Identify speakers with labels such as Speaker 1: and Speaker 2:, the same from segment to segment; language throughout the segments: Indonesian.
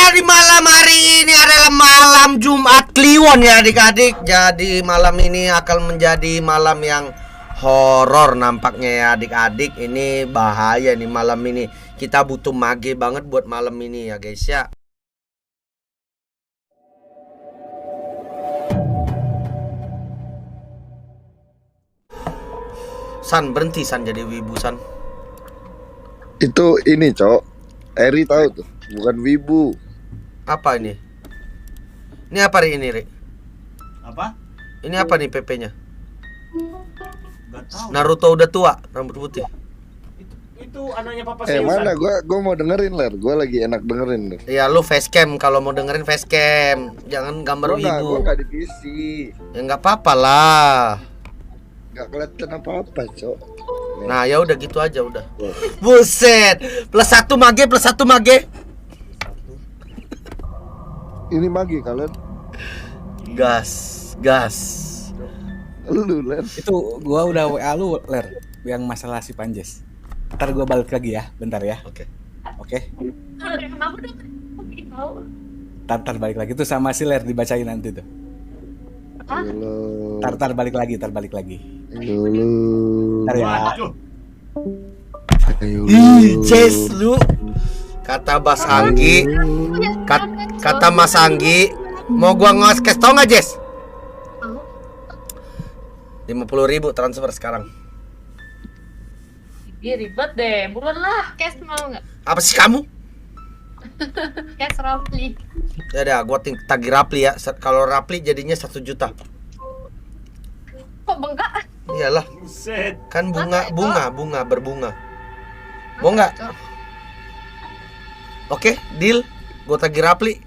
Speaker 1: di malam hari ini adalah malam Jumat Kliwon ya adik-adik. Jadi malam ini akan menjadi malam yang horor nampaknya ya adik-adik. Ini bahaya nih malam ini. Kita butuh mage banget buat malam ini ya guys ya. San, berhenti San jadi wibu San.
Speaker 2: Itu ini cok, Eri tahu tuh, bukan wibu.
Speaker 1: Apa ini? Ini apa ini Ri?
Speaker 3: Apa?
Speaker 1: Ini apa nih PP-nya?
Speaker 3: Gak tahu.
Speaker 1: Naruto udah tua, rambut putih.
Speaker 3: Itu anaknya papa saya.
Speaker 2: Mana gua mau dengerin Ler, gua lagi enak dengerin Ler.
Speaker 1: Ya lu facecam kalau mau dengerin facecam. Jangan gambar wibu.
Speaker 2: Gua nggak di PC.
Speaker 1: Ya nggak apa-apa lah.
Speaker 2: Nggak kelihatan apa-apa cok.
Speaker 1: Nah ya udah gitu aja udah. Buset, +1 mage, +1 mage.
Speaker 2: Ini magi kalian.
Speaker 1: Gas.
Speaker 2: Lu Ler.
Speaker 4: Itu gua udah WA lu Ler, yang masalah si Panjes. Ntar gua balik lagi ya, bentar ya.
Speaker 1: Oke.
Speaker 4: Ntar balik lagi tuh sama si Ler dibacain nanti tuh.
Speaker 2: Halo.
Speaker 4: Ntar balik lagi.
Speaker 2: Halo.
Speaker 4: Ntar ya.
Speaker 2: Ayo.
Speaker 1: Jess lu. Kata Mas Anggi. Kata Mas Anggi, mau gua nge-cash tau nggak Jess? 50.000 transfer sekarang.
Speaker 5: Ih, ribet deh, buruan lah. Cash mau nggak?
Speaker 1: Apa sih kamu?
Speaker 5: Cash Rafli.
Speaker 1: Ya udah, gua tagih Rapli ya. Kalau Rapli jadinya 1 juta.
Speaker 5: Kok bengkak?
Speaker 1: Iyalah,
Speaker 3: Buset.
Speaker 1: kan berbunga. Mau nggak? Oke, deal. Gua tagih Rapli.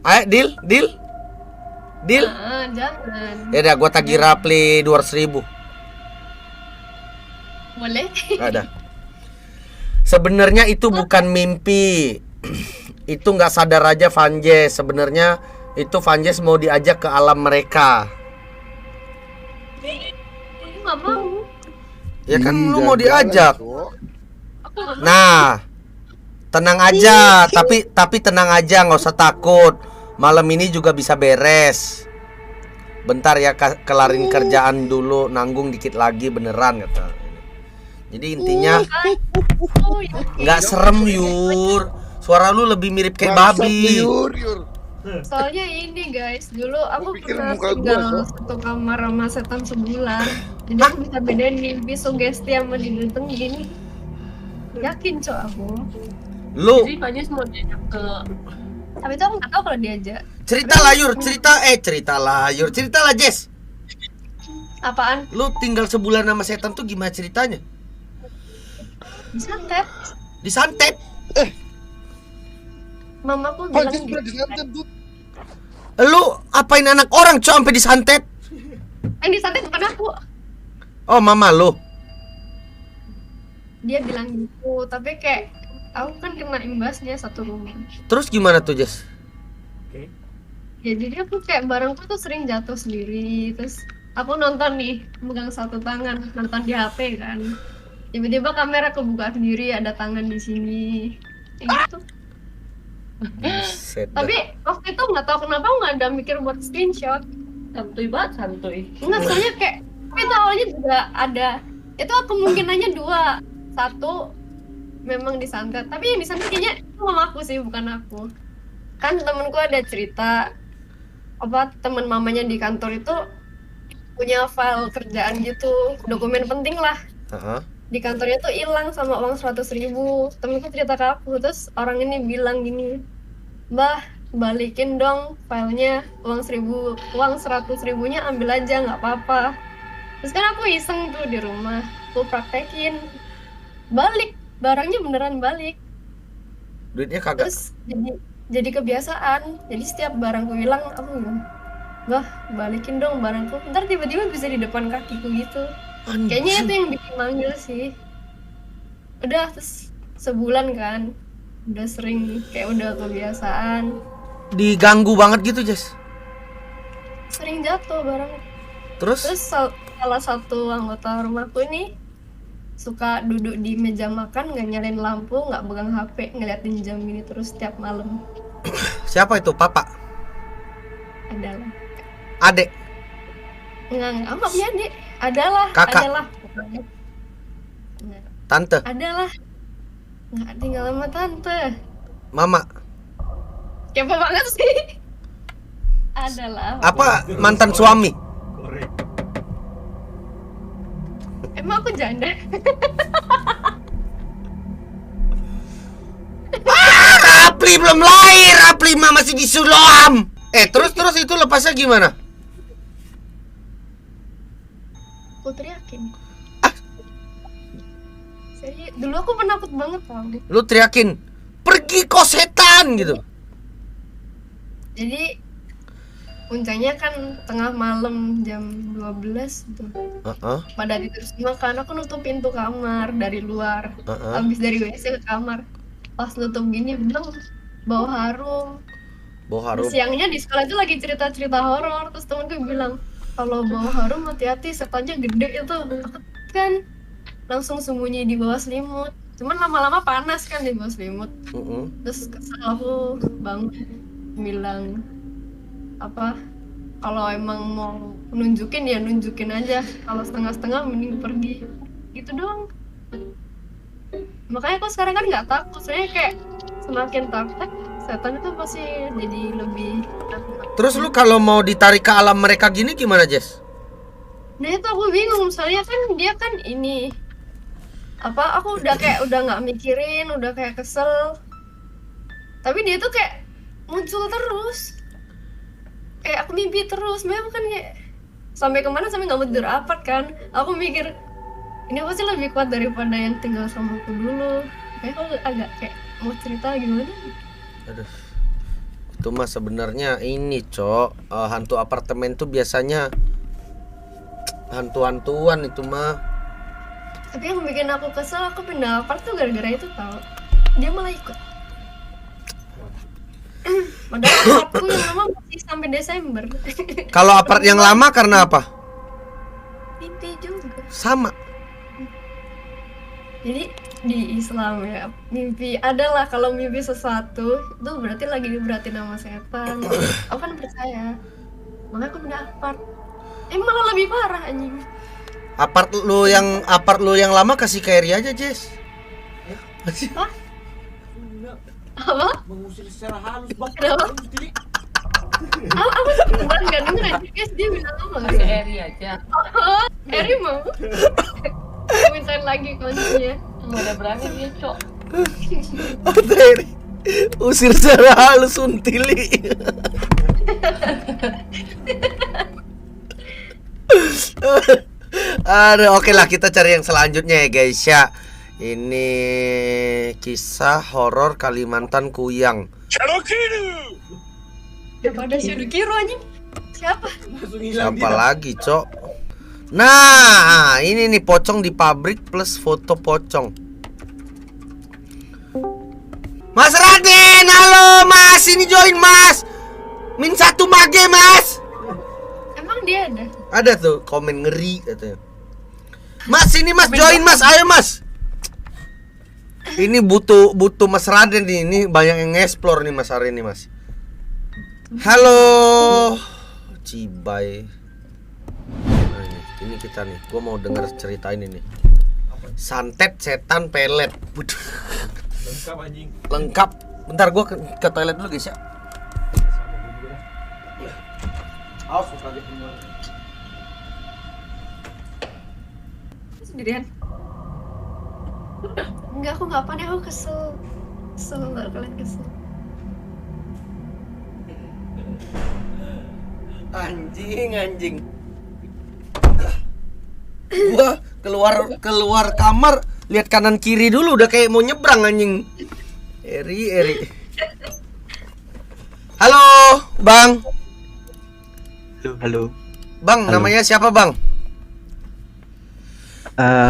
Speaker 1: Ayo, deal.
Speaker 5: Jangan.
Speaker 1: Ya udah, gua tagih Rapli 200.000.
Speaker 5: Boleh?
Speaker 1: Ada. Sebenarnya itu bukan mimpi. Itu nggak sadar aja Vanjes. Sebenarnya itu Vanjes mau diajak ke alam mereka.
Speaker 5: Aku nggak mau.
Speaker 1: Ya kan lu
Speaker 2: Jangan,
Speaker 1: mau diajak.
Speaker 2: Cok.
Speaker 5: Aku nggak mau.
Speaker 1: Nah, tenang aja. Tapi tenang aja, nggak usah takut. Malam ini juga bisa beres. Bentar ya, kelarin kerjaan dulu, nanggung dikit lagi beneran kata. Jadi intinya
Speaker 5: Oh, ya.
Speaker 1: nggak serem Yur. Suara lu lebih mirip kayak
Speaker 2: Bangsat
Speaker 1: babi.
Speaker 2: nih, Yur.
Speaker 5: Soalnya ini guys, dulu aku
Speaker 2: pikir
Speaker 5: pernah
Speaker 2: muka gua,
Speaker 5: tinggal
Speaker 2: Sok.
Speaker 5: satu kamar sama setan sebulan. Jadi aku bisa bedain mimpi sugesti sama didatengin. Yakin cok aku.
Speaker 1: Lu
Speaker 5: Jadi Pak Jus mau diajak ke. Tapi itu aku nggak tahu kalau diajak.
Speaker 1: cerita lah Jess.
Speaker 5: Apaan?
Speaker 1: Lu tinggal sebulan sama setan tuh gimana ceritanya?
Speaker 5: Disantet.
Speaker 1: Disantet.
Speaker 5: Mamaku bilang
Speaker 2: Panjang
Speaker 5: gitu.
Speaker 2: udah disantet tuh.
Speaker 1: Lu apain anak orang cok sampai disantet?
Speaker 5: Yang disantet bukan aku.
Speaker 1: Oh, mama lu.
Speaker 5: Dia bilang gitu, tapi kayak aku kan kena imbasnya satu rumah.
Speaker 1: Terus gimana tuh Jess?
Speaker 3: Oke.
Speaker 5: Ya jadi aku kayak barangku tuh sering jatuh sendiri. Terus aku nonton nih, megang satu tangan, nonton di HP kan. Tiba-tiba kamera kebuka sendiri, ada tangan di sini. Kayak gitu.
Speaker 1: Buset dah.
Speaker 5: Tapi waktu itu nggak tahu kenapa nggak ada mikir buat screenshot.
Speaker 6: Santuy banget, santuy.
Speaker 5: Enggak, soalnya kayak tapi itu awalnya juga ada. Itu kemungkinannya dua. Satu memang disantet, tapi yang disantet kayaknya itu mamaku sih, bukan aku. Kan temenku ada cerita apa temen mamanya di kantor itu punya file kerjaan gitu, dokumen penting lah.
Speaker 1: Heeh.
Speaker 5: Di kantornya tuh hilang sama uang 100.000. Temenku cerita ke aku, terus orang ini bilang gini, "Mbah, balikin dong filenya, uang 100.000-nya ambil aja, nggak apa-apa." Terus kan aku iseng tuh di rumah, aku praktekin, balik, barangnya beneran balik.
Speaker 1: Duitnya kagak.
Speaker 5: Terus jadi kebiasaan, jadi setiap barangku hilang aku bilang, "Bah, balikin dong barangku." Ntar tiba-tiba bisa di depan kakiku gitu. Kayaknya itu yang bikin manggil sih. Udah terus sebulan kan, udah sering, kayak udah kebiasaan.
Speaker 1: Diganggu banget gitu Jess.
Speaker 5: Sering jatuh barang.
Speaker 1: Terus
Speaker 5: Terus salah satu anggota rumahku ini suka duduk di meja makan, nggak nyalain lampu, nggak pegang HP, ngeliatin jam gini terus setiap malam.
Speaker 1: Siapa itu? Papa?
Speaker 5: Adalah.
Speaker 1: Adek?
Speaker 5: Enggak, apa punya adik? Adalah,
Speaker 1: Kakak?
Speaker 5: adalah. Nggak,
Speaker 1: Tante?
Speaker 5: adalah. Nggak tinggal sama tante.
Speaker 1: Mama?
Speaker 5: Kepo banget sih. Adalah.
Speaker 1: Apa mantan suami?
Speaker 3: Korek.
Speaker 5: Emang aku janda?
Speaker 1: Rapli belum lahir, Rapli mah masih di Sulam. Terus itu lepasnya gimana?
Speaker 5: Aku teriakin. Serius, dulu aku penakut banget tau.
Speaker 1: Lu teriakin, pergi kok setan gitu.
Speaker 5: Jadi puncaknya kan tengah malam jam 12 tuh. Pada tidur semua kan, aku nutup pintu kamar dari luar. Habis dari WC ke kamar. Pas nutup gini bilang bau harum.
Speaker 1: Bau harum.
Speaker 5: Siangnya di sekolah itu lagi cerita-cerita horor, terus temanku bilang kalau bau harum hati-hati setannya gede itu. Aku kan langsung sembunyi di bawah selimut. Cuman lama-lama panas kan di bawah selimut. Terus kesel aku bangun bilang apa, kalau emang mau nunjukin ya nunjukin aja, kalau setengah-setengah mending pergi, gitu doang. Makanya aku sekarang kan nggak takut, soalnya kayak semakin takut setan itu pasti jadi lebih takut.
Speaker 1: Terus lu kalau mau ditarik ke alam mereka gini gimana, Jess?
Speaker 5: Nah itu aku bingung, soalnya kan dia kan ini apa, aku udah kayak udah nggak mikirin, udah kayak kesel, tapi dia tuh kayak muncul terus, kayak aku mimpi terus. Memang kan kayak sampai kemana, sampai nggak mau tidur apart kan. Aku mikir ini pasti lebih kuat daripada yang tinggal sama aku dulu. Kayak aku agak kayak mau cerita gimana.
Speaker 1: Aduh, itu mah sebenarnya ini Cok, hantu apartemen tuh biasanya hantu-hantuan itu mah.
Speaker 5: Tapi yang bikin aku kesel, aku pindah apart tuh gara-gara itu tau. Dia malah ikut. Padahal apartku yang lama masih sampai Desember.
Speaker 1: Kalau apart yang lama karena apa?
Speaker 5: Mimpi juga.
Speaker 1: Sama.
Speaker 5: Jadi di Islam ya, mimpi adalah kalau mimpi sesuatu itu berarti lagi diberatin sama setan. Aku kan percaya, makanya aku pindah apart. Malah lebih parah anjing.
Speaker 1: Apart lu yang lama kasih ke Eri aja, Jess.
Speaker 5: Hah? Apa?
Speaker 3: Mengusir secara halus banget.
Speaker 5: Kenapa? Aku sebenarnya nggak denger aja, guys. Dia bilang apa?
Speaker 6: Kasih Eri aja.
Speaker 5: Eri mau? Aku mintain lagi kuncinya.
Speaker 6: Nggak ada berani dia, Cok.
Speaker 1: Eri usir secara halus untili. Aduh, oke lah, kita cari yang selanjutnya ya guys ya. Ini kisah horor Kalimantan Kuyang.
Speaker 5: Daripada si Kiro anjing. Siapa?
Speaker 1: Siapa lagi, Cok? Nah, ini nih pocong di pabrik plus foto pocong. Mas Raden, halo Mas, ini join Mas. Min 1 mage Mas.
Speaker 5: Emang dia ada?
Speaker 1: Ada tuh komen ngeri katanya. Mas ini Mas join Mas, ayo Mas. Ini butuh Mas Raden nih, ini banyak yang nge-explore nih Mas hari ini Mas. Halo, Cibai. Nah, ini kita nih, gua mau denger cerita ini nih. Santet setan pelet.
Speaker 3: Lengkap anjing.
Speaker 1: Lengkap. Bentar gua ke toilet dulu guys ya.
Speaker 3: Awas kaget semua.
Speaker 5: Sendirian? Enggak, aku nggak panik, aku kesel. Kesel banget, kalian kesel.
Speaker 1: Anjing. Gua keluar kamar, lihat kanan kiri dulu udah kayak mau nyebrang anjing. Eri. Halo, Bang.
Speaker 7: Halo.
Speaker 1: Bang,
Speaker 7: Halo.
Speaker 1: namanya siapa, Bang?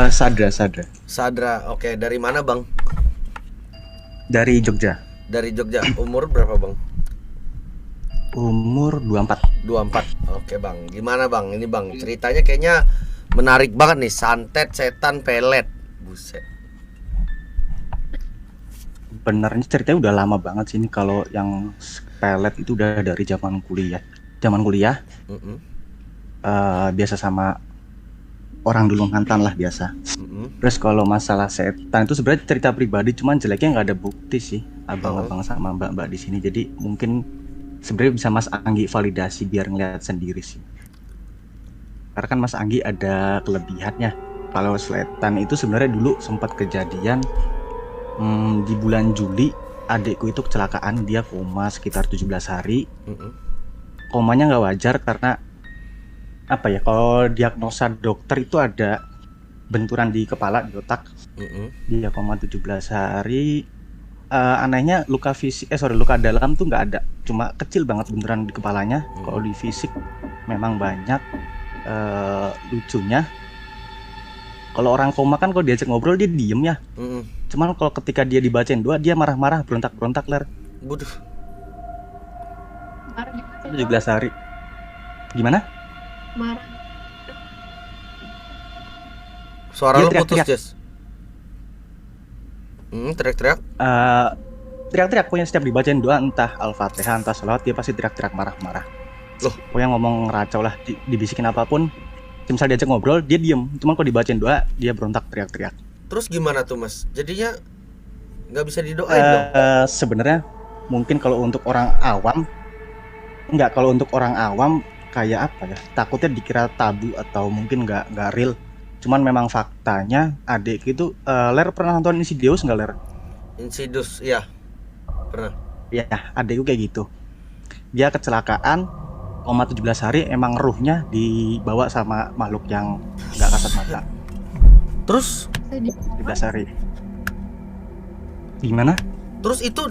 Speaker 7: Sadra.
Speaker 1: Sadra. Oke, dari mana, Bang?
Speaker 7: Dari Jogja.
Speaker 1: Dari Jogja. Umur berapa, Bang?
Speaker 7: Umur 24.
Speaker 1: 24. Oke, Bang. Gimana, Bang? Ini, Bang, ceritanya kayaknya menarik banget nih, santet setan pelet. Buset.
Speaker 7: Benernya ceritanya udah lama banget sih ini. Kalau yang pelet itu udah dari zaman kuliah.
Speaker 1: Mm-mm.
Speaker 7: Biasa sama orang dulu mantan lah biasa.
Speaker 1: Mm-mm.
Speaker 7: Terus kalau masalah setan itu sebenarnya cerita pribadi, cuman jeleknya nggak ada bukti sih abang-abang sama mbak-mbak di sini. Jadi mungkin sebenarnya bisa Mas Anggi validasi biar ngeliat sendiri sih. Karena kan Mas Anggi ada kelebihannya. Kalau setan itu sebenarnya dulu sempat kejadian di bulan Juli, adikku itu kecelakaan, dia koma sekitar 17 hari.
Speaker 1: Mm-mm.
Speaker 7: Komanya nggak wajar karena apa ya? Kalau diagnosa dokter itu ada benturan di kepala, di otak.
Speaker 1: Mm-mm.
Speaker 7: Dia koma 17 hari. Anehnya luka dalam tuh nggak ada, cuma kecil banget benturan di kepalanya. Kalau di fisik memang banyak. Lucunya kalau orang koma kan kalau diajak ngobrol dia diem ya.
Speaker 1: Mm-mm.
Speaker 7: Cuman kalau ketika dia dibacain doa dia marah-marah, berontak-berontak ler.
Speaker 1: Waduh.
Speaker 5: Marah juga
Speaker 7: 17 hari. Gimana?
Speaker 5: marah.
Speaker 1: Suara
Speaker 7: Dia
Speaker 1: lu putus,
Speaker 7: teriak-teriak.
Speaker 1: Jess. Teriak-teriak.
Speaker 7: Teriak-teriak pokoknya setiap dibacain doa, entah Al-Fatihah, entah sholawat, dia pasti teriak-teriak marah-marah.
Speaker 1: Loh.
Speaker 7: Pokoknya ngomong racau lah, dibisikin apapun. Misal diajak ngobrol, dia diem. Cuman kalau dibacain doa, dia berontak teriak-teriak.
Speaker 1: Terus gimana tuh, Mas? Jadinya nggak bisa didoain dong.
Speaker 7: Sebenarnya mungkin kalau untuk orang awam, kalau untuk orang awam kayak apa ya? Takutnya dikira tabu atau mungkin nggak real. Cuman memang faktanya adik itu, Ler pernah nonton Insidious nggak Ler?
Speaker 1: Insidious, iya. Pernah.
Speaker 7: Ya, adikku kayak gitu. Dia kecelakaan, koma 17 hari, emang ruhnya dibawa sama makhluk yang nggak kasat mata.
Speaker 1: Terus
Speaker 7: 17 hari. Gimana?
Speaker 1: Terus itu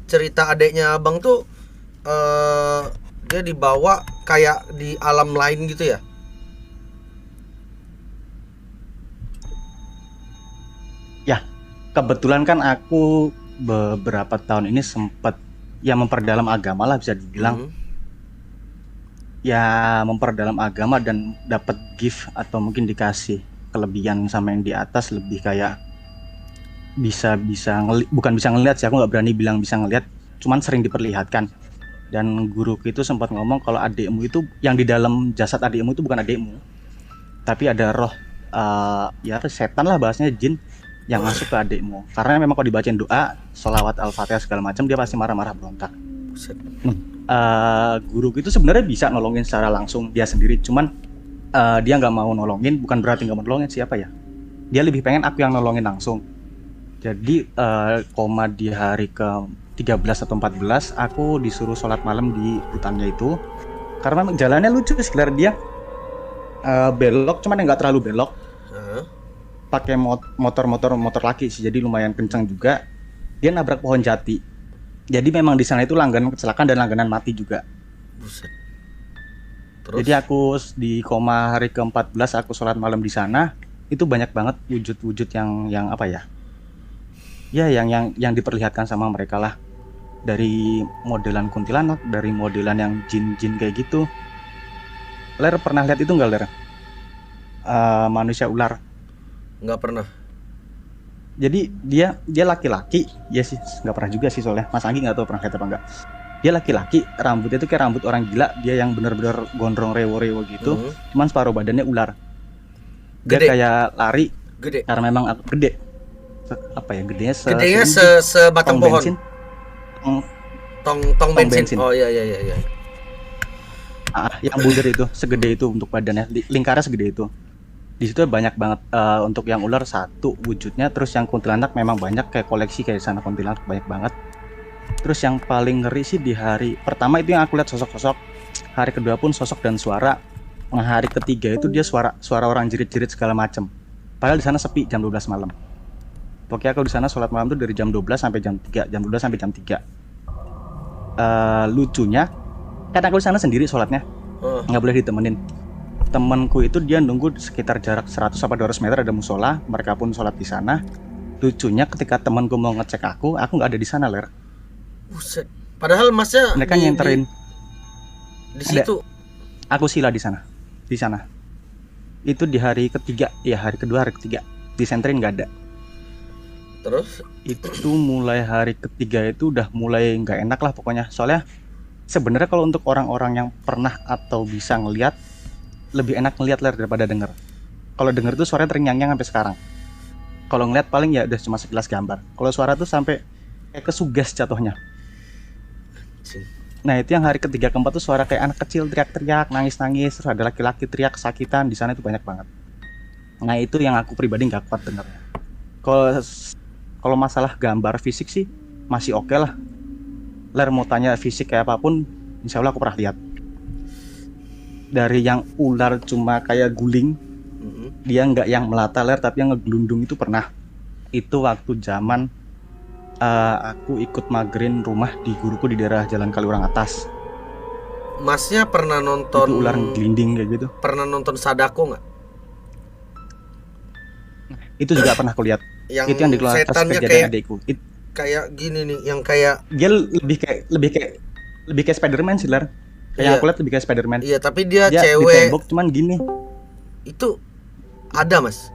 Speaker 1: cerita adeknya abang tuh dia dibawa kayak di alam lain gitu ya?
Speaker 7: Ya, kebetulan kan aku beberapa tahun ini sempat ya memperdalam agama lah bisa dibilang. Ya memperdalam agama dan dapat gift atau mungkin dikasih kelebihan sama yang di atas, lebih kayak bukan bisa ngelihat sih, aku nggak berani bilang bisa ngelihat, cuman sering diperlihatkan. Dan guruku itu sempat ngomong kalau adikmu itu, yang di dalam jasad adikmu itu bukan adikmu, tapi ada roh, ya setan lah bahasanya, jin yang masuk ke adikmu. Karena memang kalau dibacain doa, sholawat Al-Fatihah segala macam, dia pasti marah-marah berontak. Guruku itu sebenarnya bisa nolongin secara langsung dia sendiri, cuman dia nggak mau nolongin. Bukan berarti nggak mau nolongin, siapa ya, dia lebih pengen aku yang nolongin langsung. Jadi koma di hari ke 13 atau 14, aku disuruh sholat malam di hutannya itu. Karena memang jalannya lucu sekitar dia, belok, cuman nggak terlalu belok. Pakai motor laki sih, jadi lumayan kencang juga. Dia nabrak pohon jati. Jadi memang di sana itu langganan kecelakaan dan langganan mati juga.
Speaker 1: Buset. Terus?
Speaker 7: Jadi aku di koma hari ke-14 aku sholat malam di sana. Itu banyak banget wujud-wujud yang apa ya? Ya yang diperlihatkan sama mereka lah. Dari modelan kuntilanak, dari modelan yang jin-jin kayak gitu. Ler pernah lihat itu nggak, Ler? Manusia ular.
Speaker 1: Nggak pernah.
Speaker 7: Jadi dia laki-laki, ya sih nggak pernah juga sih soalnya. Mas Anggi nggak tahu pernah lihat apa enggak. Dia laki-laki, rambutnya itu kayak rambut orang gila, dia yang bener-bener gondrong rewo-rewo gitu. Cuman separuh badannya ular. Dia
Speaker 1: Gede.
Speaker 7: kayak lari,
Speaker 1: Gede.
Speaker 7: karena memang gede. Apa ya, gedenya
Speaker 1: Gedenya sebatang
Speaker 7: tong
Speaker 1: pohon.
Speaker 7: bensin.
Speaker 1: Tong bensin.
Speaker 7: bensin.
Speaker 1: Oh iya.
Speaker 7: Yang buder itu, segede itu untuk badannya, lingkarnya segede itu. Di situ banyak banget, untuk yang ular satu wujudnya, terus yang kuntilanak memang banyak, kayak koleksi kayak sana kuntilanak banyak banget. Terus yang paling ngeri sih di hari pertama itu yang aku lihat sosok-sosok, hari kedua pun sosok dan suara. Nah, hari ketiga itu dia suara orang jerit-jerit segala macem. Padahal di sana sepi jam 12 malam. Pokoknya aku di sana sholat malam tuh dari jam 12 sampai jam 3, jam 12 sampai jam 3. Lucunya, kan aku di sana sendiri sholatnya, nggak boleh ditemenin. Temanku itu dia nunggu sekitar jarak 100 sampai 200 meter ada musola, mereka pun sholat di sana. Lucunya ketika temanku mau ngecek aku nggak ada di sana, Ler.
Speaker 1: Buset. Padahal masnya
Speaker 7: Mereka nyenterin
Speaker 1: di situ.
Speaker 7: Aku sila di sana. Itu di hari ketiga, ya hari kedua, hari ketiga. disenterin nggak ada.
Speaker 1: Terus
Speaker 7: Itu mulai hari ketiga itu udah mulai nggak enak lah pokoknya. Soalnya sebenarnya kalau untuk orang-orang yang pernah atau bisa ngelihat, lebih enak ngelihat ler daripada denger. Kalau denger tuh suaranya terngiang-ngiang sampai sekarang. Kalau ngeliat paling ya udah cuma sekilas gambar. Kalau suara tuh sampai kayak kesugas jatuhnya.
Speaker 1: Cing.
Speaker 7: Nah itu yang hari ketiga keempat tuh suara kayak anak kecil teriak-teriak, nangis-nangis, terus ada laki-laki teriak kesakitan di sana itu banyak banget. Nah itu yang aku pribadi nggak kuat dengernya. Kalau masalah gambar fisik sih masih oke lah. Ler mau tanya fisik kayak apapun, insya Allah aku pernah lihat. Dari yang ular cuma kayak guling, dia nggak yang melata ler, tapi yang ngegelundung itu pernah. Itu waktu zaman aku ikut magerin rumah di guruku di daerah Jalan Kaliurang atas.
Speaker 1: Masnya pernah nonton
Speaker 7: Itu ular gelinding kayak gitu.
Speaker 1: Pernah nonton Sadako nggak?
Speaker 7: Itu juga pernah aku lihat.
Speaker 1: Yang
Speaker 7: Itu yang dikeluarkan
Speaker 1: setannya
Speaker 7: kejadian
Speaker 1: kayak
Speaker 7: adikku.
Speaker 1: kayak gini nih, yang kayak
Speaker 7: Dia lebih kayak Spiderman sih ler. Kayak yang
Speaker 1: Iya.
Speaker 7: aku lihat lebih kayak Spiderman.
Speaker 1: iya, tapi dia
Speaker 7: Dia di
Speaker 1: cewek.
Speaker 7: tembok cuman gini.
Speaker 1: Itu ada, Mas.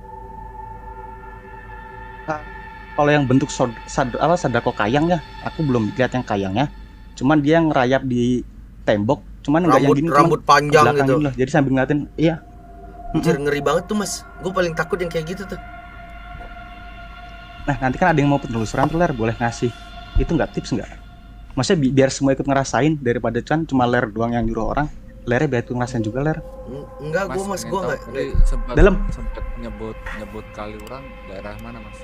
Speaker 7: Kalau yang bentuk sadako kayang ya, aku belum lihat yang kayangnya. Cuman dia ngerayap di tembok, cuman nggak yang gini, cuman
Speaker 1: Rambut panjang
Speaker 7: belakang
Speaker 1: gitu.
Speaker 7: gini loh. Jadi sambil ngeliatin, iya.
Speaker 1: Anjir, ngeri banget tuh, Mas. Gue paling takut yang kayak gitu tuh.
Speaker 7: Nah nanti kan ada yang mau penelusuran tuh ler, boleh ngasih. Itu nggak tips nggak? Maksudnya biar semua ikut ngerasain daripada cuma ler doang yang nyuruh orang. Lernya biar ikut ngerasain juga ler.
Speaker 1: Enggak, gue
Speaker 8: Mas,
Speaker 1: gue enggak.
Speaker 8: tadi sempat
Speaker 7: Dalam.
Speaker 8: nyebut Kaliurang daerah mana Mas?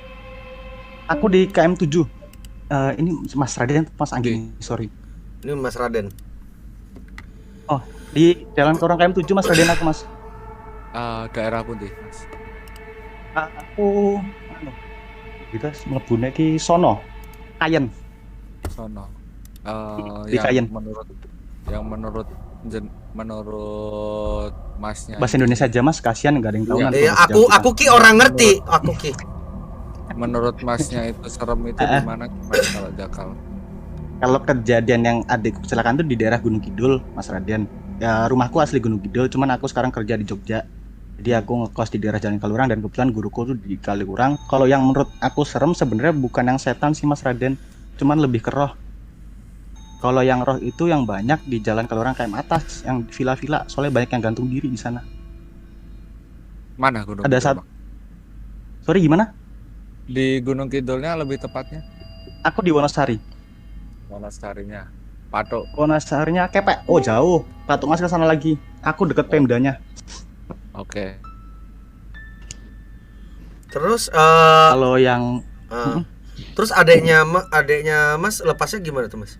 Speaker 7: Aku di KM7. Ini Mas Raden, Mas Anggi, sorry.
Speaker 1: Ini Mas Raden.
Speaker 7: Oh, di Jalan Korong KM7 Mas Raden aku Mas.
Speaker 8: Daerah pun deh Mas.
Speaker 7: Aku kita ngebune ki sono. Kayen.
Speaker 8: Sono.
Speaker 7: Di Kayen.
Speaker 8: Menurut Masnya
Speaker 7: Bahasa Indonesia aja Mas, kasihan nggak ada yang tahu
Speaker 8: Iya.
Speaker 7: nanti.
Speaker 1: Iya,
Speaker 7: kalau
Speaker 1: aku ki orang ngerti. Aku ki.
Speaker 8: menurut Masnya itu serem itu di mana Mas kalau Jakal?
Speaker 7: Kalau kejadian yang adik kecelakaan tuh di daerah Gunung Kidul, Mas Raden. Ya rumahku asli Gunung Kidul, cuman aku sekarang kerja di Jogja. Jadi aku ngekos di daerah Jalan Kaliurang dan kebetulan guruku tuh di Kaliurang. Kalau yang menurut aku serem sebenarnya bukan yang setan sih Mas Raden, cuman lebih ke roh. Kalau yang roh itu yang banyak di Jalan Kaliurang kayak atas, yang villa-villa, soalnya banyak yang gantung diri di sana.
Speaker 8: Mana Gunung
Speaker 7: Ada
Speaker 8: Kidul,
Speaker 7: satu.
Speaker 8: Bang?
Speaker 7: Sorry gimana?
Speaker 8: Di Gunung Kidulnya lebih tepatnya
Speaker 7: Aku di Wonosari.
Speaker 8: Monasterinya. Patok.
Speaker 7: Wonosarinya kepek. Oh jauh. Patung Mas ke sana lagi. Aku deket Pemdanya.
Speaker 8: Oke.
Speaker 1: Terus
Speaker 7: Kalau yang
Speaker 1: terus adeknya Mas lepasnya gimana tuh, Mas?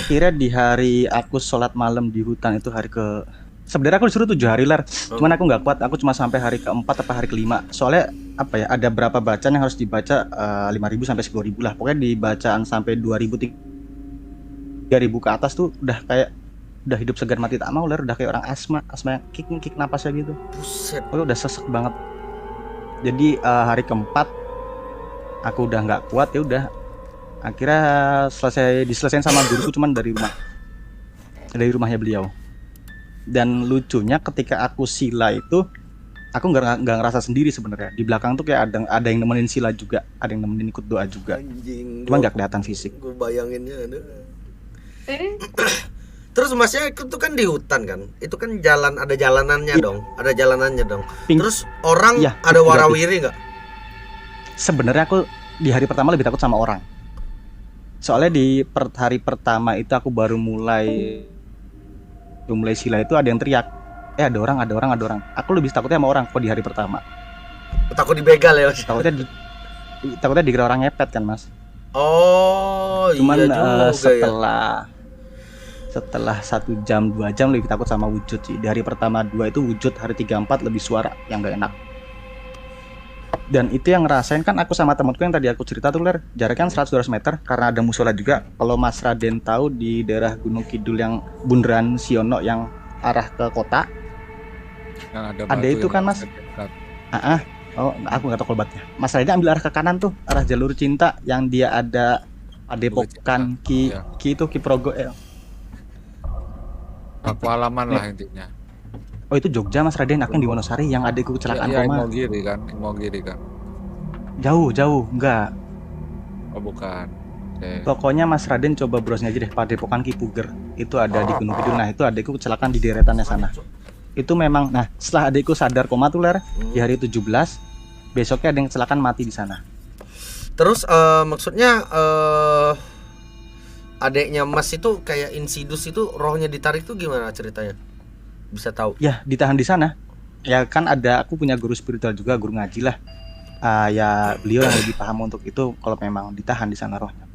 Speaker 7: kira di hari aku sholat malam di hutan itu hari ke sebenarnya aku disuruh 7 hari ler, cuman aku nggak kuat, aku cuma sampai hari keempat atau hari kelima. Soalnya apa ya, ada berapa bacaan yang harus dibaca 5.000 sampai 10.000 lah. Pokoknya di bacaan sampai 2.000 3.000 ke atas tuh udah kayak udah hidup segar mati tak mau ler, udah kayak orang asma yang kick napasnya gitu.
Speaker 1: Buset.
Speaker 7: Pokoknya udah sesek banget. Jadi hari keempat aku udah nggak kuat, ya udah akhirnya diselesain sama guruku cuman dari rumahnya beliau. Dan lucunya ketika aku sila itu aku nggak ngerasa sendiri sebenarnya. Di belakang tuh kayak ada yang nemenin sila juga, ada yang nemenin ikut doa juga.
Speaker 1: Anjing.
Speaker 7: Cuman nggak kelihatan fisik.
Speaker 1: Gue bayanginnya ada. Terus Masnya itu kan di hutan kan? Itu kan ada jalanannya dong. Ada jalanannya dong. Terus orang
Speaker 7: Iya,
Speaker 1: ada
Speaker 7: pink
Speaker 1: warawiri nggak?
Speaker 7: Sebenarnya aku di hari pertama lebih takut sama orang. Soalnya di hari pertama itu aku baru mulai sila itu ada yang teriak, ada orang. Aku lebih takutnya sama orang kok di hari pertama.
Speaker 1: Takut dibegal ya, Mas?
Speaker 7: Takutnya dikira orang ngepet kan Mas.
Speaker 1: Oh,
Speaker 7: Cuman
Speaker 1: iya juga
Speaker 7: setelah 1 jam 2 jam lebih takut sama wujud sih. Di hari pertama 2 itu wujud, hari 3-4 lebih suara yang gak enak. Dan itu yang ngerasain kan aku sama temanku yang tadi aku cerita tuh ler, jaraknya 100-200 meter karena ada musola juga. Kalau Mas Raden tahu di daerah Gunung Kidul yang bundaran Siono yang arah ke kota,
Speaker 8: Yang
Speaker 7: ada itu kan Mas. Oh aku nggak tahu kolbatnya. Mas Raden ambil arah ke kanan tuh, arah jalur cinta yang dia ada padepokan Ki itu Ki Progo
Speaker 8: Aku halaman lah intinya.
Speaker 7: Oh itu Jogja Mas Raden, aku yang di Wonosari yang adikku kecelakaan
Speaker 8: Iya,
Speaker 7: koma.
Speaker 8: Imogiri kan.
Speaker 7: Jauh, enggak.
Speaker 8: Oh bukan. Oke.
Speaker 7: Pokoknya Mas Raden coba browsing aja deh, Padepokan Ki Puger. Itu ada di Gunung Kidul. Nah, itu adikku kecelakaan di deretannya sana. Itu memang, nah setelah adikku sadar koma tuh Ler, di hari 17, besoknya ada yang kecelakaan mati di sana.
Speaker 1: Terus maksudnya adeknya Mas itu kayak insidus itu rohnya ditarik tuh gimana ceritanya? Bisa tahu?
Speaker 7: Ya, ditahan di sana. Ya kan aku punya guru spiritual juga, guru ngaji lah. Ya beliau yang lebih paham untuk itu kalau memang ditahan di sana rohnya.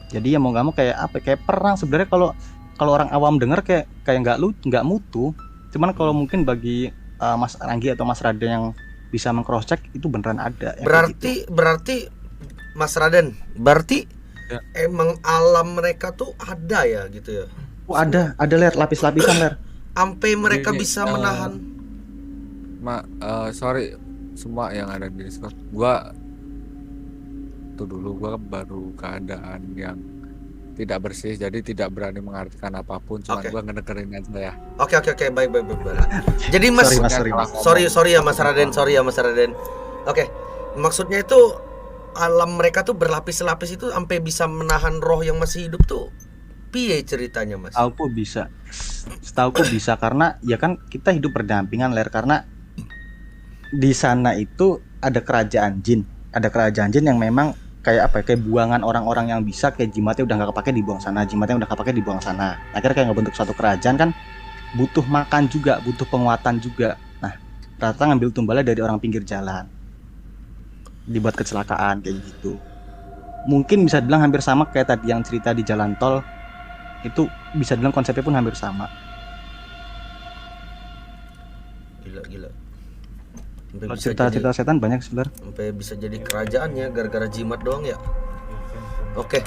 Speaker 7: Jadi ya mau nggak mau kayak apa? Kayak perang sebenarnya kalau orang awam dengar kayak nggak mutu. Cuman kalau mungkin bagi Mas Ranggi atau Mas Raden yang bisa meng-cross check itu beneran ada.
Speaker 1: Berarti Mas Raden, berarti
Speaker 8: Ya.
Speaker 1: emang alam mereka tuh ada ya gitu ya?
Speaker 7: Oh, ada Ler, lapis-lapisan Ler.
Speaker 1: Sampai mereka
Speaker 8: Ini,
Speaker 1: bisa menahan.
Speaker 8: Sorry semua yang ada di Discord. Gua baru keadaan yang tidak bersih, jadi tidak berani mengartikan apapun. Cuman
Speaker 1: Oke.
Speaker 8: gua ngedengerin aja ya.
Speaker 1: Oke, baik. Jadi Mas, sorry ya Mas Raden. Oke, maksudnya itu alam mereka tuh berlapis-lapis itu sampai bisa menahan roh yang masih hidup tuh. Piye ceritanya Mas?
Speaker 7: Setauku bisa karena ya kan kita hidup berdampingan Ler, karena di sana itu ada kerajaan jin yang memang kayak apa ya, kayak buangan orang-orang yang bisa, kayak jimatnya udah nggak kepake dibuang sana, akhirnya kayak ngebentuk suatu kerajaan kan, butuh makan juga, butuh penguatan juga. Nah rata ngambil tumbalnya dari orang pinggir jalan, dibuat kecelakaan kayak gitu. Mungkin bisa dibilang hampir sama kayak tadi yang cerita di jalan tol, itu bisa dibilang konsepnya pun hampir sama.
Speaker 1: Gila.
Speaker 7: Kalau cerita-cerita setan banyak sebenarnya.
Speaker 1: Sampai bisa jadi kerajaannya gara-gara jimat doang ya. Oke.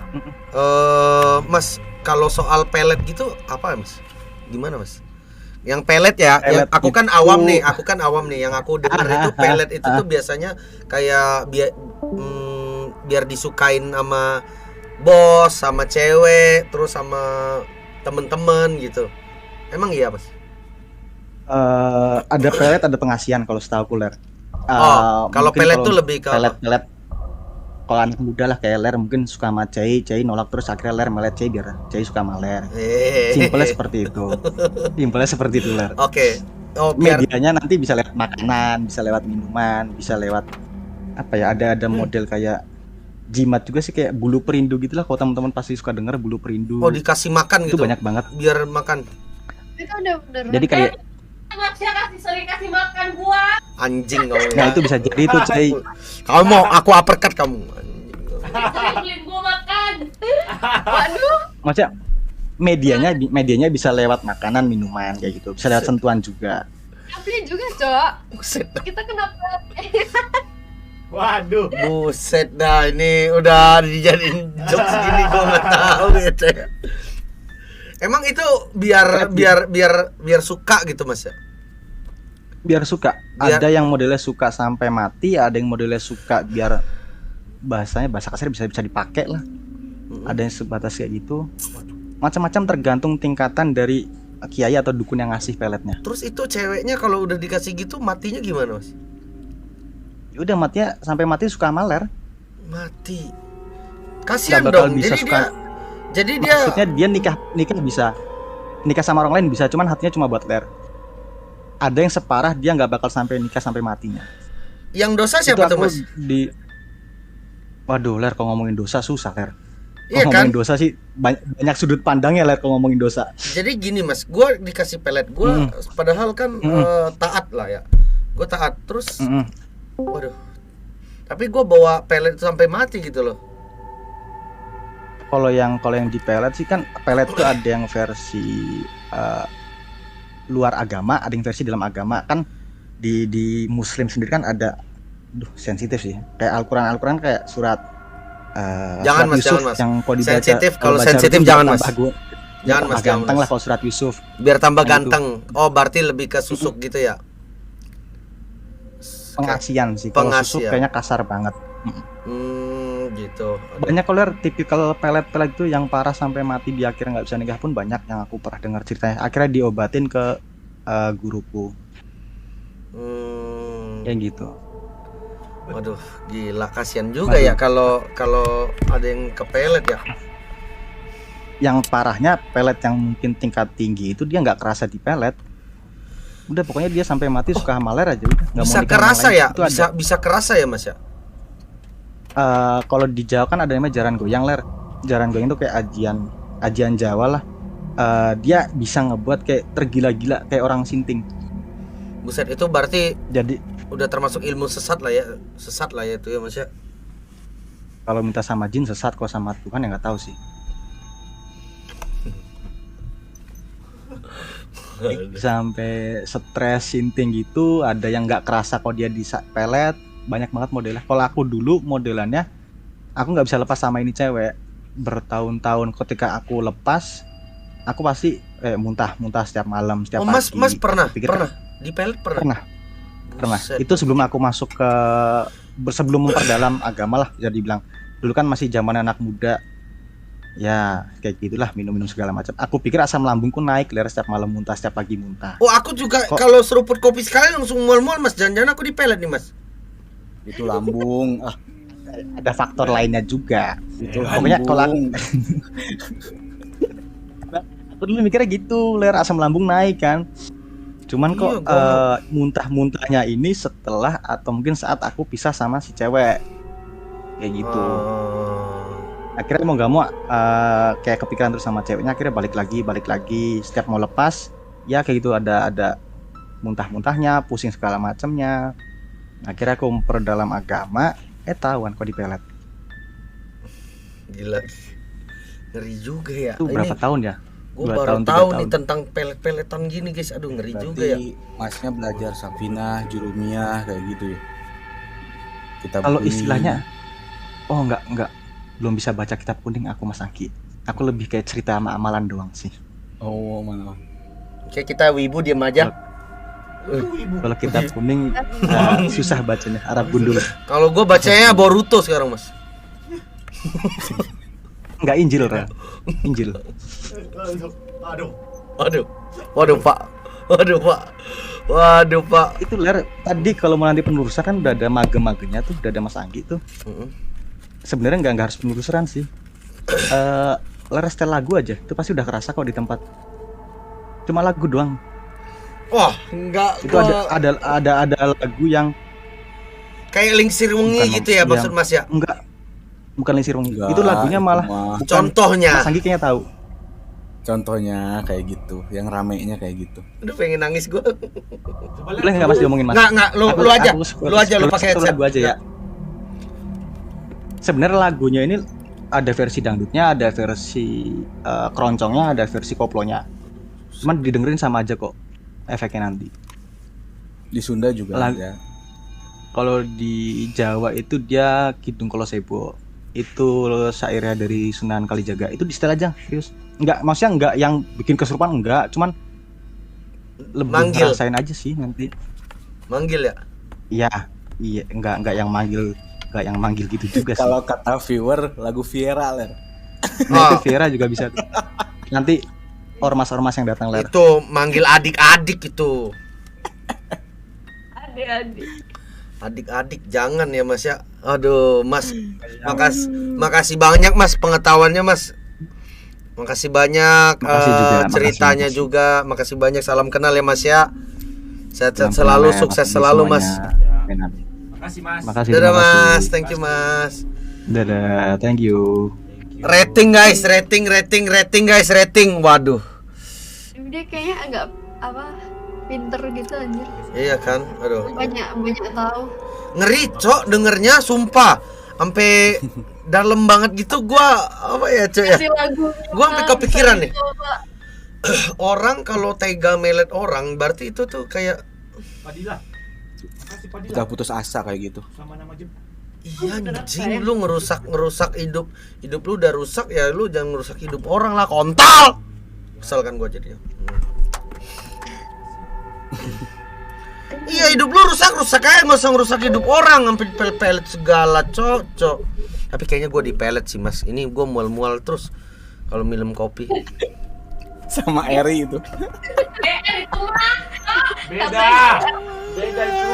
Speaker 1: Mas, kalau soal pelet gitu apa Mas? Gimana Mas? Yang pelet ya,
Speaker 7: Pelet
Speaker 1: aku kan
Speaker 7: itu-
Speaker 1: awam nih, yang aku dengar itu pelet itu tuh biasanya kayak biar disukain sama bos, sama cewek, terus sama temen-temen gitu. Emang iya Mas?
Speaker 7: Ada pelet, ada pengasihan kalau setahu Ler.
Speaker 1: Kalau
Speaker 7: Mungkin
Speaker 1: pelet tuh lebih ke
Speaker 7: pelet kalau anak muda lah kayak Ler mungkin suka sama Cai nolak terus akhirnya Ler melet Cai biar Cai suka sama Ler. Simpelnya seperti itu. Ler.
Speaker 1: Oke. Oh, biar
Speaker 7: Medianya nanti bisa lewat makanan, bisa lewat minuman, bisa lewat apa ya, ada model kayak jimat juga sih, kayak bulu perindu gitu lah. Kalau teman-teman pasti suka denger bulu perindu.
Speaker 1: dikasih makan
Speaker 7: itu
Speaker 1: gitu.
Speaker 7: banyak banget.
Speaker 1: Biar makan.
Speaker 5: Itu udah bener.
Speaker 7: Jadi kayak
Speaker 6: sering kasih makan gua.
Speaker 1: Anjing kamu
Speaker 7: nah
Speaker 1: ya.
Speaker 7: itu bisa jadi itu Cai.
Speaker 1: Kamu mau aku uppercut kamu.
Speaker 6: Sering beliin gua makan.
Speaker 5: Waduh,
Speaker 7: Maksudnya medianya bisa lewat makanan, minuman kayak gitu. Bisa lewat sentuhan juga.
Speaker 5: beli juga, Cok.
Speaker 1: Buset.
Speaker 5: Kita kenapa?
Speaker 3: Waduh.
Speaker 1: Buset dah, ini udah dijadiin jokes gini gua nggak tahu gitu ya. Emang itu biar suka gitu Mas ya?
Speaker 7: Biar suka. Ada yang modelnya suka sampai mati, ada yang modelnya suka biar bahasa kasar bisa dipakai lah. Ada yang sebatas kayak gitu. Macam-macam tergantung tingkatan dari kiai atau dukun yang ngasih peletnya.
Speaker 1: Terus itu ceweknya kalau udah dikasih gitu matinya gimana Mas?
Speaker 7: Ya udah matinya sampai mati suka sama Ler.
Speaker 1: Mati. Kasihan
Speaker 7: Nggak bakal
Speaker 1: dong.
Speaker 7: bisa
Speaker 1: Jadi dia
Speaker 7: Maksudnya dia nikah bisa. Nikah sama orang lain bisa, cuman hatinya cuma buat Ler. Ada yang separah dia nggak bakal sampai nikah sampai matinya.
Speaker 1: yang dosa siapa
Speaker 7: Itu
Speaker 1: tuh
Speaker 7: aku
Speaker 1: Mas?
Speaker 7: Waduh Ler, kalau ngomongin dosa susah Ler.
Speaker 1: Iya
Speaker 7: Kalau
Speaker 1: kan?
Speaker 7: ngomongin dosa sih banyak sudut pandangnya Ler kalau ngomongin dosa.
Speaker 1: Jadi gini Mas, gue dikasih pelet gue, padahal kan taat lah ya. Gue taat terus, waduh. Tapi gue bawa pelet sampai mati gitu loh.
Speaker 7: Kalau yang di pelet sih kan, pelet tuh ada yang versi luar agama, ada yang versi dalam agama. Kan di Muslim sendiri kan ada, sensitif sih. Kayak Al-Quran kayak surat
Speaker 1: Jangan
Speaker 7: surat
Speaker 1: Mas,
Speaker 7: Yusuf
Speaker 1: jangan Mas.
Speaker 7: yang kalau dibaca,
Speaker 1: Sensitif, kalau
Speaker 7: baca
Speaker 1: sensitif
Speaker 7: rutin
Speaker 1: jangan,
Speaker 7: biar
Speaker 1: Mas.
Speaker 7: tambah
Speaker 1: Jangan Mas, jangan
Speaker 7: ganteng
Speaker 1: Mas.
Speaker 7: lah kalau surat Yusuf.
Speaker 1: Biar tambah
Speaker 7: Yang itu.
Speaker 1: ganteng. Oh berarti lebih ke susuk gitu ya?
Speaker 7: Pengasian sih. Kalau susuk
Speaker 1: Pengasian.
Speaker 7: kayaknya kasar banget.
Speaker 1: Gitu.
Speaker 7: Banyak kalau tipikal pelet-pelet itu yang parah sampai mati di akhirnya nggak bisa nikah pun banyak yang aku pernah dengar ceritanya. Akhirnya diobatin ke guruku. Kayak gitu.
Speaker 1: Waduh, gila kasihan juga ya kalau ada yang kepelet ya.
Speaker 7: Yang parahnya pelet yang mungkin tingkat tinggi itu dia nggak kerasa di pelet. Udah pokoknya dia sampai mati suka sama ler aja udah. Nggak
Speaker 1: Bisa
Speaker 7: mau
Speaker 1: kerasa ya?
Speaker 7: Itu
Speaker 1: Bisa kerasa ya Mas ya?
Speaker 7: Kalau di Jawa kan ada namanya jaran goyang ler. Jaran goyang itu kayak ajian Jawa lah. Dia bisa ngebuat kayak tergila-gila kayak orang sinting.
Speaker 1: Buset, itu berarti
Speaker 7: Jadi
Speaker 1: udah termasuk ilmu sesat lah ya itu ya Mas ya.
Speaker 7: kalau minta sama jin sesat, kalau sama Tuhan ya nggak tahu sih. Sampai stres sinting gitu, ada yang nggak kerasa kalau dia di pelet, banyak banget modelnya. Kalau aku dulu modelannya, aku nggak bisa lepas sama ini cewek. Bertahun-tahun ketika aku lepas, aku pasti muntah setiap malam, setiap pagi.
Speaker 1: Mas pernah
Speaker 7: Pikir,
Speaker 1: di pelet pernah.
Speaker 7: Buset. Itu sebelum aku masuk ke sebelum memperdalam agama lah, bisa dibilang. Dulu kan masih zaman anak muda. Ya, kayak gitulah, minum-minum segala macam. Aku pikir asam lambungku naik, ler, setiap malam muntah, setiap pagi muntah.
Speaker 1: Oh, aku juga kalau seruput kopi sekali langsung mual-mual Mas. Jangan-jangan aku di pelet nih Mas.
Speaker 4: Itu lambung.
Speaker 7: Ada faktor lainnya juga.
Speaker 4: Itu
Speaker 7: Pokoknya kalau aku dulu mikirnya gitu, ler, asam lambung naik kan. Cuman kok muntah-muntahnya ini setelah atau mungkin saat aku pisah sama si cewek. Kayak gitu. Akhirnya mau gak mau kayak kepikiran terus sama ceweknya, akhirnya balik lagi. Setiap mau lepas ya kayak gitu, ada muntah-muntahnya, pusing segala macamnya. Akhirnya aku memperdalam agama, tahuan kok di pelet.
Speaker 1: Gila. Ngeri juga ya.
Speaker 7: Itu berapa tahun ya?
Speaker 1: Gue
Speaker 7: 2
Speaker 1: baru
Speaker 7: tahun, 3
Speaker 1: tahu
Speaker 7: tahun.
Speaker 1: nih tentang pelet-peletan gini guys. Aduh, ngeri
Speaker 4: Berarti
Speaker 1: juga ya.
Speaker 4: Masnya belajar Safinah, Jurumiyah kayak gitu ya. Kita
Speaker 7: Kalau istilahnya enggak belum bisa baca kitab kuning aku Mas Angki. Aku lebih kayak cerita sama amalan doang sih.
Speaker 4: Oh, mana?
Speaker 1: Kayak kita wibu diam aja.
Speaker 7: Kalau kitab kuning susah bacanya, Arab gundul.
Speaker 1: Kalau gue bacanya Boruto sekarang Mas.
Speaker 7: Enggak Injil, Ra. Injil.
Speaker 1: Waduh Pak.
Speaker 7: Itu ler tadi kalau mau nanti penelusuran kan udah ada mage-magenya tuh, udah ada Mas Anggi tuh. Sebenarnya nggak harus penelusuran sih. Ler setel lagu aja itu pasti udah kerasa kok di tempat. Cuma lagu doang.
Speaker 1: Wah, enggak.
Speaker 7: Itu ada lagu yang
Speaker 1: kayak Lingsir Wengi gitu ya maksud Mas ya?
Speaker 7: Enggak. Bukan Lingsir Wengi. Itu lagunya malah bukan,
Speaker 1: contohnya.
Speaker 7: Mas Anggi kayaknya tahu.
Speaker 4: Contohnya kayak gitu, yang ramenya kayak gitu.
Speaker 1: Aduh, pengen nangis gue.
Speaker 7: Boleh nggak Mas diomongin Mas?
Speaker 1: Nggak, lu aja lu pakai headset.
Speaker 7: Lagu aja ya. Sebenarnya lagunya ini ada versi dangdutnya, ada versi keroncongnya, ada versi koplonya. Cuman didengerin sama aja kok efeknya nanti.
Speaker 4: Di Sunda juga ada.
Speaker 7: Kalau di Jawa itu dia Kidung Kolosebo. Itu syairnya dari Sunan Kalijaga. Itu di setel aja, serius. Enggak, maksudnya enggak yang bikin kesurupan enggak, cuman lebih ngerasain aja sih nanti.
Speaker 1: Manggil ya?
Speaker 7: Iya, enggak yang manggil gitu juga sih.
Speaker 4: Kalau kata viewer lagu Viera ler.
Speaker 7: Nah, itu Viera juga bisa tuh. Nanti ormas-ormas yang datang ler.
Speaker 1: Itu manggil adik-adik itu. Adik-adik jangan ya Mas ya. Aduh Mas, makasih banyak Mas pengetahuannya Mas. Makasih banyak ceritanya makasih juga. Makasih banyak, salam kenal ya Mas ya. Sehat-sehat selalu, sukses selalu Mas.
Speaker 3: Makasih Mas.
Speaker 7: Makasih.
Speaker 1: Dadah Mas, thank you Mas.
Speaker 7: Dadah, thank you.
Speaker 1: Rating guys, rating guys, rating. Waduh.
Speaker 5: Dia kayaknya agak pinter gitu anjir.
Speaker 1: Iya kan? Aduh.
Speaker 5: Banyak tahu.
Speaker 1: Ngeri, Cok, dengernya sumpah. Sampai dalam banget gitu gua Cok ya. Gua sampai kepikiran nih. Orang kalau tega melet orang berarti itu tuh kayak
Speaker 3: Padilla. Makasih Padilla.
Speaker 4: Udah putus asa kayak gitu.
Speaker 3: Sama nama Jem.
Speaker 1: iya anjing, lu ngerusak hidup lu udah rusak ya, lu jangan ngerusak hidup orang lah, kontol. Kesel kan gua jadinya. Iya, hidup lu rusak aja, nggak usah ngerusak hidup orang sampai pelet segala, cocok. Tapi kayaknya gue di pelet sih Mas. Ini gue mual-mual terus kalau minum kopi.
Speaker 4: Sama Eri itu.
Speaker 3: Beda. Beda itu.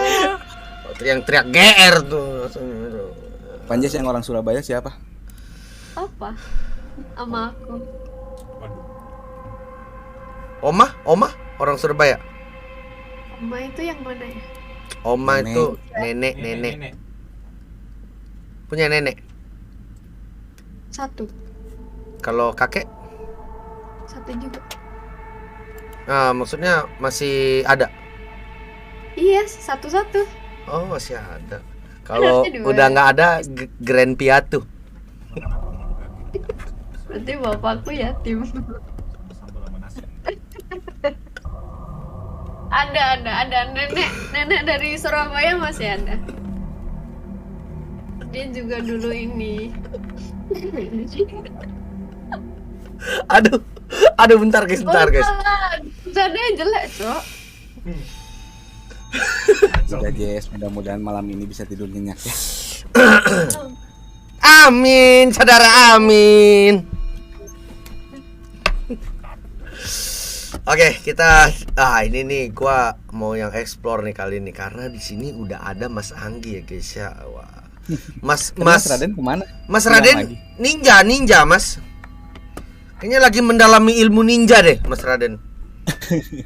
Speaker 1: Yang teriak GR tuh.
Speaker 4: Panjes yang orang Surabaya siapa?
Speaker 5: Apa? Sama aku.
Speaker 1: Oma orang Surabaya.
Speaker 5: Oma itu yang mana ya?
Speaker 1: Oma
Speaker 4: Nenek.
Speaker 1: itu nenek. Punya nenek.
Speaker 5: Satu.
Speaker 1: Kalau kakek,
Speaker 5: Satu juga.
Speaker 1: maksudnya masih ada.
Speaker 5: Iya, satu-satu.
Speaker 1: Oh, masih ada. Kalau
Speaker 5: Harusnya dua.
Speaker 1: udah nggak ada, Grand Piatu.
Speaker 5: Berarti bapakku yatim. Ada nenek dari Surabaya masih ada. Dia juga dulu ini.
Speaker 1: Aduh, bentar guys.
Speaker 5: Jadinya jelek, Cok.
Speaker 4: Udah Jess, mudah-mudahan malam ini bisa tidur nyenyak ya.
Speaker 1: Amin, saudara, amin. Oke, kita ini nih gua mau yang explore nih kali ini karena di sini udah ada Mas Anggi ya guys ya. Wah. Mas
Speaker 4: Raden kemana?
Speaker 1: Mas
Speaker 4: Pulang
Speaker 1: Raden
Speaker 4: lagi.
Speaker 1: ninja Mas. Kayaknya lagi mendalami ilmu ninja deh Mas Raden.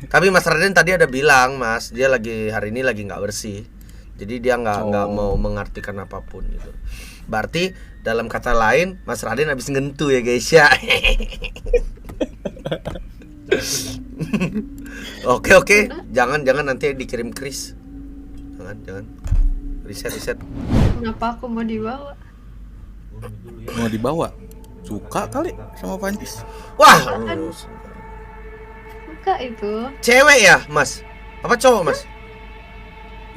Speaker 1: Tapi Mas Raden tadi ada bilang Mas, dia hari ini lagi nggak bersih. Jadi dia nggak mau mengartikan apapun gitu. Berarti dalam kata lain Mas Raden habis ngentu ya guys ya. Oke. Jangan nanti dikirim Chris. Jangan. Riset.
Speaker 5: Kenapa aku mau dibawa?
Speaker 4: Mau dibawa? Suka kali sama Panjes.
Speaker 1: Wah,
Speaker 5: Suka itu.
Speaker 1: cewek ya, Mas? Apa cowok, Mas?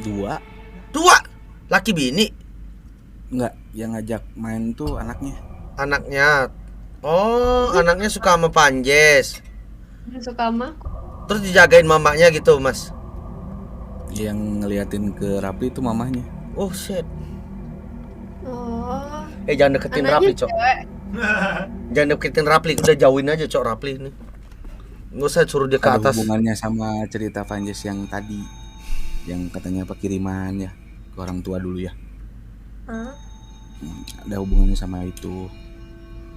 Speaker 4: Dua?
Speaker 1: Laki bini.
Speaker 4: Enggak, yang ngajak main tuh anaknya.
Speaker 1: Anaknya. Oh, anaknya suka sama Panjes.
Speaker 5: Dia suka sama aku.
Speaker 1: Terus dijagain mamanya gitu, Mas.
Speaker 4: Yang ngeliatin ke Rapli itu mamahnya.
Speaker 1: Oh, shit.
Speaker 5: Oh.
Speaker 1: Jangan deketin Rapli, Cok.
Speaker 5: Cewek.
Speaker 1: Jangan deketin Rapli, udah jauhin aja, Cok, Rapli ini. Nggak usah suruh dia ke
Speaker 4: Ada
Speaker 1: atas.
Speaker 4: hubungannya sama cerita Panjes yang tadi, yang katanya pekiriman ya ke orang tua dulu ya.
Speaker 5: Hah?
Speaker 4: Ada hubungannya sama itu.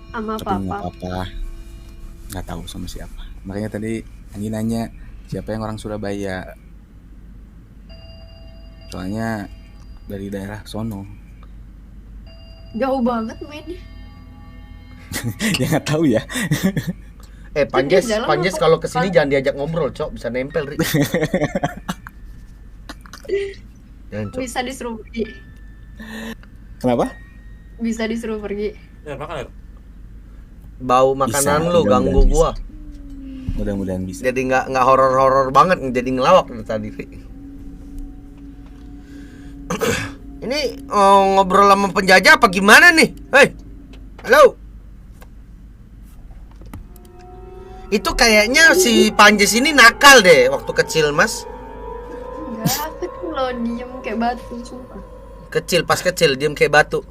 Speaker 5: Sama
Speaker 4: Tapi nggak
Speaker 5: papa.
Speaker 4: apa-apa, nggak tahu sama siapa. Makanya tadi Anggi nanya siapa yang orang Surabaya, soalnya dari daerah sono.
Speaker 5: Jauh banget mainnya.
Speaker 4: Ya nggak tahu ya.
Speaker 1: Panjes
Speaker 5: Jalan apa?
Speaker 1: kalau kesini jangan diajak ngobrol, Cok, bisa nempel, Ri. Jangan, Cok.
Speaker 5: Bisa disuruh pergi.
Speaker 4: Kenapa?
Speaker 5: Bisa disuruh pergi.
Speaker 3: Ya, makan ya.
Speaker 1: Bau makanan
Speaker 4: Bisa,
Speaker 1: lu ganggu
Speaker 4: mudah-mudahan
Speaker 1: gua.
Speaker 4: Mudah-mudahan bisa.
Speaker 1: Jadi nggak horor banget, jadi ngelawak dari tadi, Ri. Ini ngobrol sama penjajah apa gimana nih? Hei, halo. Itu kayaknya si Panjes ini nakal deh waktu kecil, Mas.
Speaker 5: Enggak, kecil loh, diem kayak batu, sumpah.
Speaker 1: Pas kecil diem kayak batu.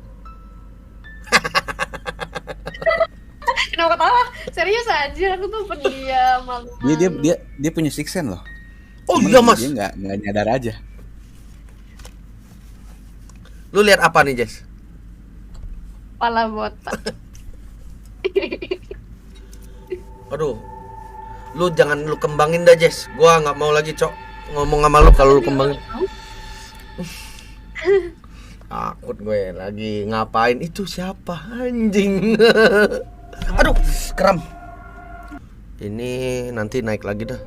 Speaker 5: Kenapa ketawa? Serius aja, aku tuh pendiam, malu.
Speaker 4: Dia punya six sense loh.
Speaker 1: Oh
Speaker 4: Cuman
Speaker 1: iya, Mas.
Speaker 4: Dia nggak nyadar aja.
Speaker 1: Lu lihat apa nih, Jess?
Speaker 5: Kepala botak.
Speaker 1: Aduh. Lu jangan lu kembangin dah, Jess. Gua nggak mau lagi, Cok, ngomong sama lu kalau lu kembangin. Takut gue lagi ngapain itu siapa anjing. Aduh, kram. Ini nanti naik lagi dah.